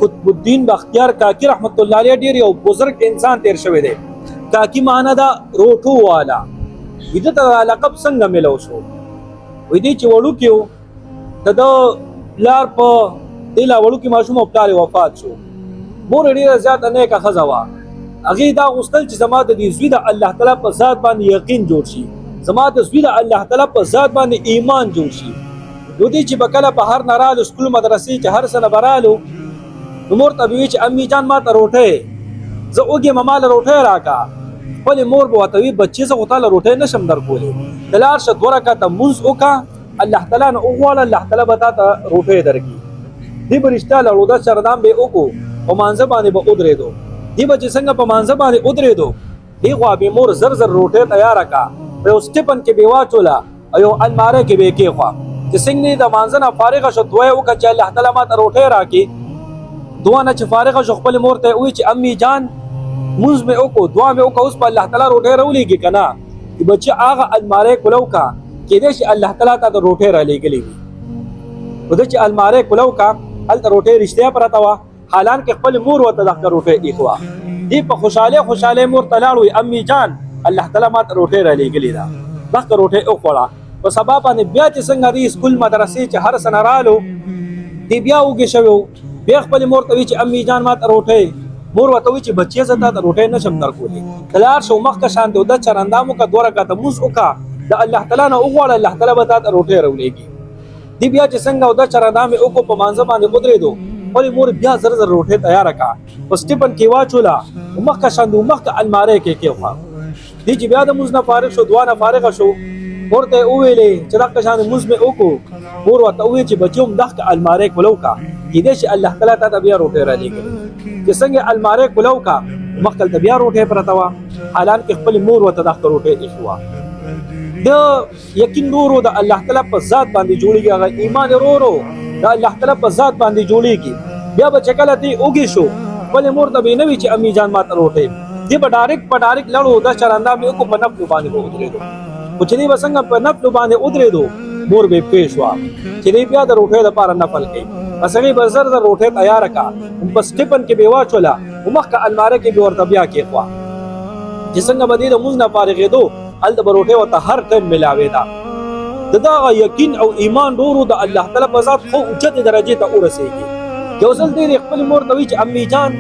قطب الدین بختیار کاکی رحمت الله علیه ډیر یو بزرگ انسان تیر شوی دی. کاکی معنا دا روټو والا. ویده ته لقب څنګه ملو شو؟ وی دی چې وړو کې د لار په دی لا وړو کې ماشوم او پلار وفات شو. مور ډیره زیاته نیکه ښځه وه. هغې دا غوښتل چې زما د دې زوی د الله تعالی په ذات باندې یقین جوړ شي، زما د زوی د الله تعالی په ذات باندې ایمان جوړ شي. نو دی چې به کله په هر نه رالو سکول مدرسې چې هر څه نه به رالو، نو مور ته به وي چې امي جان ما ته روټۍ، زه اوږ یم ما له روټۍ راکړه. خپلې مور به ورته وي بچې زه خو تا له روټۍ نشم درکولی، ته لاړ شه 2 رکعته لمونځ وکړه، الله تعالی نه وغواړه، الله تعالی به تا ته روټۍ درکړي. دی به رښتیا له اودس چردام به یې وکړو، په مانځه باندې به ودرېدو. دی به چې څنګه په مانځه باندې ودرېدو، دی خوا به مور زر زر روټۍ تیاره کړه، په یو سټیپن کې به یې واچوله او یو المارۍ کې به یې کېښوه. چې څنګه د مانځه نه فارغه شو، دعا یې وکړه چې الله تعالی ما ته روټۍ راکړي. دعا نه چې فارغه شو، خپلې مور ته یې ووایي چې امي جان مونځ مې وکړو، دعا مې وکړه، اوس په الله تعالی روټۍ راولېږي که نه؟ بچي هغه المارۍ کولو کړه، کېدای شي الله تعالی ته د روټۍ رالېږلې وي. نو ده چې المارۍ کولو کړه، هلته روټۍ رښتیا پرته وه، حالان کې خپل مور ورته دغه روټۍ ایښوه. دی په خوشحالۍ خوشحالۍ مور ته لاړ، وایي امي جان الله تعالی ما ته روټۍ رالېږلې ده. دغه روټۍ وخوړه. په سبا باندې بیا چې څنګه دی سکول مدرسې چې هر څه نه رالو، دی بیا وږی شوی و. بیا خپلې مور ته وایي چې امي جان ما ته روټۍ. مور ورته وایي چې بچې زه تا ته روټۍ نشم درکولی، ته لاړ شه مخکې شان دی اودس چرندام وکړه، 2 رکعته لمونځ وکړه، د الله تعالی نه وغواړه، الله تعالی به تا ته روټۍ راولېږي. دی بیا چې څنګه اودس چرندام یې وکړو، په مانځه باندې ودرېدو، خپلې مور بیا زر زر روټۍ تیاره کړه، په سټیپن کې واچوله، مخکې شان دی مخکې المارۍ کې کېښوه. دی چې بیا د لمونځ نه فارغ شو، دعا نه فارغه شو، مور ته یې وویلې چې دغه شان لمونځ مې وکړو. مور ورته وویل چې بچو دغه المارۍ کولو کړه، کېدای شي الله تعالی تا ته بیا روټۍ رالېږلې. چې څنګه المارۍ کولو کړه، مخکې هلته بیا روټۍ پرته وه، حالان کې خپلې مور ورته دغه روټۍ ایښوه. د یقین ورو د الله تعالی په ذات باندې جوړېږي، هغه ایمان ورو د الله تعالی په ذات باندې جوړېږي. بیا به چې کله دی اوږې شو، خپلې مور ته به یې نه وي چې امي جان ما ته روټۍ، دی به ډایرکټ په ډایرکټ لړو اودس چرندام یې وکړو، په نفلو باندې به ودرېدو. خو چې دی به څنګه په نفلو باندې ودرېدو، مور به یې پوه شوه چې دی بیا د روټۍ لپاره نفل کوي. بس هغې به زر زر روټۍ تیاره کړه، په سټیپن کې به یې واچوله، مخکې المارۍ کې به ورته بیا کېښوه. چې څنګه به دی د لمونځ نه فارغېدو، هلته به روټۍ ورته هر ټایم ملاوېده. د دغه یقین او ایمان ورو د الله تعالی په ذات خو اوچتې درجې ته ورسېږي. یو ځل دی خپلې مور ته وایي چې امي جان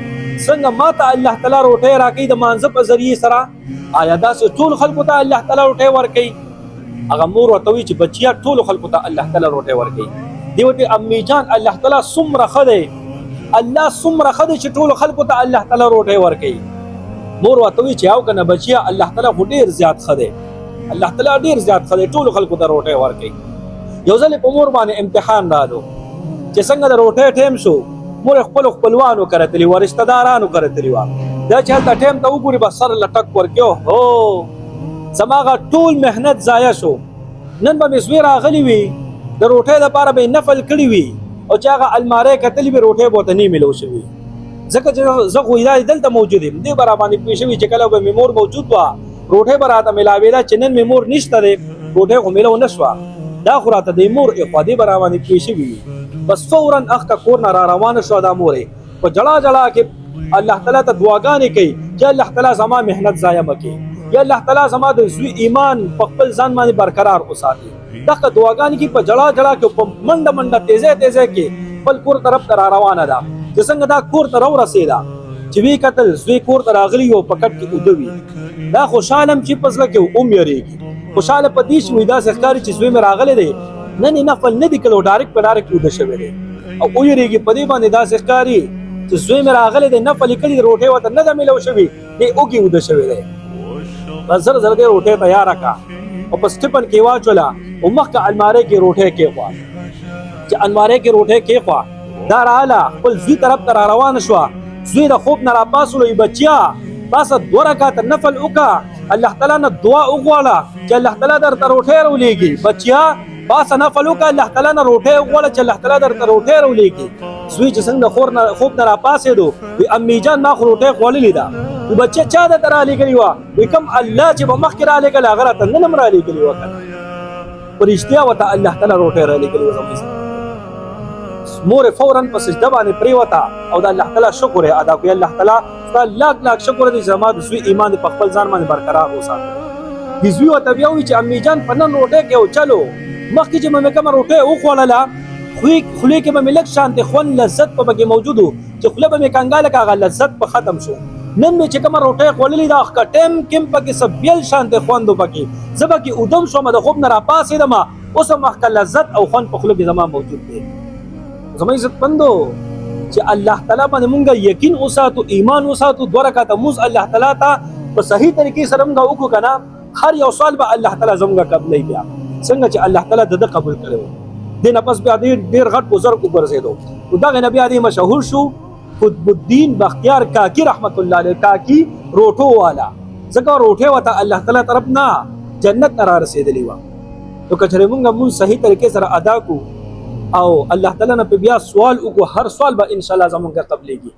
څنګه ما ته الله تعالی روټۍ راکوي د مانځه په ذریعې سره، آیا داسې ټول خلکو ته الله تعالی روټۍ ورکوي؟ هغه مور ورته وایي چې بچیا ټولو خلکو ته الله تعالی روټۍ ورکوي. دی ورته امي جان الله تعالی څومره ښه دی، الله څومره ښه دی چې ټولو خلکو ته الله تعالی روټۍ ورکوي. مور ورته وایي چې او که نه بچیا الله تعالی خو ډېر زیات ښه دی، الله تعالی ډېر زیات ښه دی، ټولو خلکو ته روټۍ ورکوي. یو ځل په مور باندې امتحان رالو، چې څنګه د روټۍ ټایم شو، مور خپلو خپلوانو کره تللي وه، رشته دارانو کره تللي وه. دا چې هلته ټایم ته وګوري بس سر له ټک ورکړي، اوهو زما هغه ټول محنت ضایع شو. نن به مې زوی راغلی وي، د روټۍ لپاره به یې نفل کړي وي، او چې هغه المارۍ کتلي وي، روټۍ به ورته نه میلو شوي، ځکه چې زه خو دلته موجود یم. دې به راباندې پوه شوي چې کله به مې مور موجود وه، روټۍ به راته میلاوېده، چې نن مې مور نشته دی، روټۍ خو میلو نه شوه، دا خو راته د مور اخوا. دې به راباندې پوه شوي وي. بس فوراً اخته کور نه را روانه شوه. دا مور یې په جړا جړا کې الله تعالی ته دعاګانې کوي چې الله تعالی زما محنت ضایع مه کړي، یا الله تعالی زما د زوی ایمان په خپل ځان باندې برقرار وساتي. دغه دعاګانې کې په جړا جړا کې په منډه منډه تیزه تیزه کې خپل کور طرف ته را روانه ده. چې څنګه دا کور ته راورسېده، چې وی کتل زوی کور ته راغلی و، په کټ کې اوده وي. دا خوشحاله م چې په زړه کې یېرېږي، خوشحاله په دې چې وایي داسې ښکاري چې زوی مې راغلی دی، نن یې نفل نه دی کړی، ډایرکټ په ډایرکټ اوده شوی دی، او ویېرېږي په دې باندې داسې ښکاري چې زوی مې راغلی دی، نفل یې کړي، روټۍ ورته نه ده میلو شوي، دی اوږې اوده شوی دی. بس زر زر دی روټۍ تیاره کړه، او په سټیپن کې واچوله، او مخکې المارۍ کې روټۍ کېښوه. چې المارۍ کې روټۍ کېښوه، دا راغله خپل زوی طرف ته را روانه شوه. زوی د خوب نه راپاڅولو، وایي بچیا پاسه 2 رکعته نفل وکړه، الله تعالی نه دعا وغواړه چې الله تعالی درته روټۍ راولېږي. بچیا پاسه نفل وکړه، الله تعالی نه روټۍ وغواړه چې الله تعالی درته روټۍ راولېږي. زوی چې څنګه د خوب نه راپاڅېدو، وایي امي جان ما خو روټۍ خوړلې ده. وایي بچیا چا درته رالېږلې وه؟ وایي کوم الله چې به مخکې رالېږله هغه راته نن هم رالېږلې وه. په رښتیا ورته الله تعالی روټۍ رالېږلې وه. مور فورا په سجده باندې پریوتا او د الله تعالی شکر ادا کوي. الله تعالی ستاسو لاک لاک شکر دې زما د زوی ایمان په خپل ځان باندې برقرار وساتي. د زوی او تبيوي چې امی جان په نن روټه کې او چلو مخکې چې مې کوم روټه او خوړله خولې کې به مې لږ شانتې خوند لذت په پکې موجود و چې خوله به مې کنګاله که هغه لذت په ختم شو. نن مې چې کومه روټۍ خوړلې ده که ټیم کیم پکې څه بیل شانتې خوند و پکې زه پکې اودم شوم د خوب نه راپاڅېدم اوس هم هغه لذت او خوند په خوله کې زما موجود دی. زما عزتمندو چې الله تعالی باندې مونږ یقین وساتو ایمان وساتو 2 رکعته مونځ الله تعالی ته په صحیح طریقې سره مونږ وکړو که نه هر یو سوال به الله تعالی زمونږ قبلوي. بیا څنګه چې الله تعالی د ده قبول کړی دې نه پس بیا ډېر غټ بزرګ وګرځېدو. نو دغې نه بیا دې مشهور شو قطب الدین بختیار کاکی رحمت الله علیه کاکی روټو والا. ځکه روټۍ ورته الله تعالی طرف نه جنت ته را رسېدلې وه. نو که چېرې مونږ صحیح طریقې سره ادا کړو او الله تعالی نه په بیا سوال وکړو هر سوال به انشاءالله زمونږ قبلېږي.